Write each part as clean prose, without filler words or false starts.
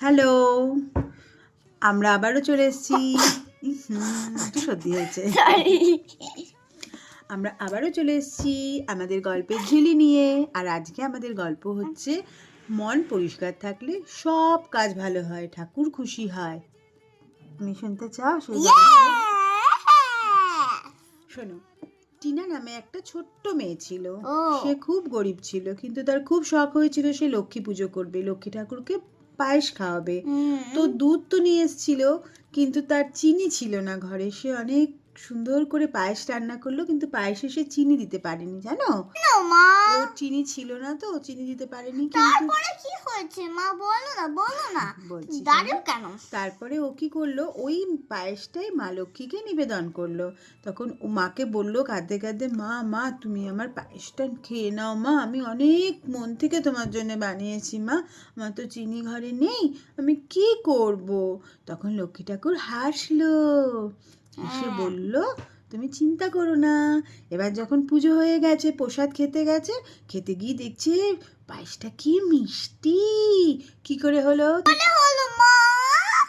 Hello, আমরা আবারও চলে এসেছি। একটু সর্দি হয়েছে। আমরা আবারও চলে এসেছি আমাদের গল্পের ঝিলি নিয়ে। আর আজকে আমাদের গল্প হচ্ছে মন পরিষ্কার থাকলে সব কাজ ভালো হয়, ঠাকুর খুশি হয়। তুমি শুনতে চাও সেই গল্পটা? শোনো, টিনা নামে একটা ছোট্ট মেয়ে ছিল। সে খুব গরিব ছিল, কিন্তু তার খুব শখ হয়েছিল সে লক্ষ্মী পুজো করবে, লক্ষ্মী ঠাকুরকে পায়েস খাওয়াবে। তো দুধ তো নিয়ে এসেছিল, কিন্তু তার চিনি ছিল না ঘরে। সে অনেক সুন্দর করে পায়েস রান্না করলো, কিন্তু পায়েসে সে চিনি দিতে পারেনি, জানো? মা ওর চিনি ছিল না, তো চিনি দিতে পারেনি। কিন্তু তারপরে কি হয়েছে মা বলো না বলছি দাঁড়িয়ে শোনো। কেন? তারপরে ও কি করলো, ওই পায়েসটাই মা লক্ষ্মীকে নিবেদন করলো। তখন ও মাকে বললো কাঁদতে কাঁদতে, মা মা তুমি আমার পায়েসটা খেয়ে নাও মা, আমি অনেক মন থেকে তোমার জন্য বানিয়েছি মা, আমার তো চিনি ঘরে নেই, আমি কি করব? তখন লক্ষ্মী ঠাকুর হাসলো, হেসে বলল, তুমি চিন্তা করো না, এবার যখন পুজো হয়ে গেছে, প্রসাদ খেতে গেছে, খেতে গিয়ে দেখছে পায়েসটা কি মিষ্টি। কি করে হলো? হলো মা,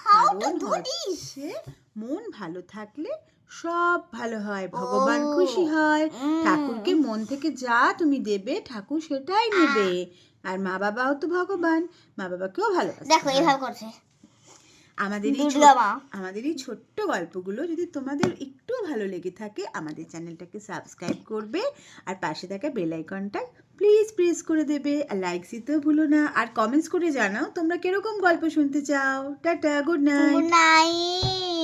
কারণ হচ্ছে মন ভালো থাকলে সব ভালো হয়, ভগবান খুশি হয়। ঠাকুরকে মন থেকে যা তুমি দেবে, ঠাকুর সেটাই নেবে। আর মা বাবাও তো ভগবান, মা বাবাকেও ভালোবাসতে দেখো হয়। এইভাবে করছে আমাদের এই ছোট্ট গল্পগুলো যদি তোমাদের একটু ভালো লেগে থাকে, আমাদের চ্যানেলটাকে সাবস্ক্রাইব করবে, আর পাশে থাকা বেল আইকনটা প্লিজ প্রেস করে দেবে, আর লাইক দিতেও ভুলো না, আর কমেন্টস করে জানাও তোমরা কিরকম গল্প শুনতে চাও। Tata, good night. Good night.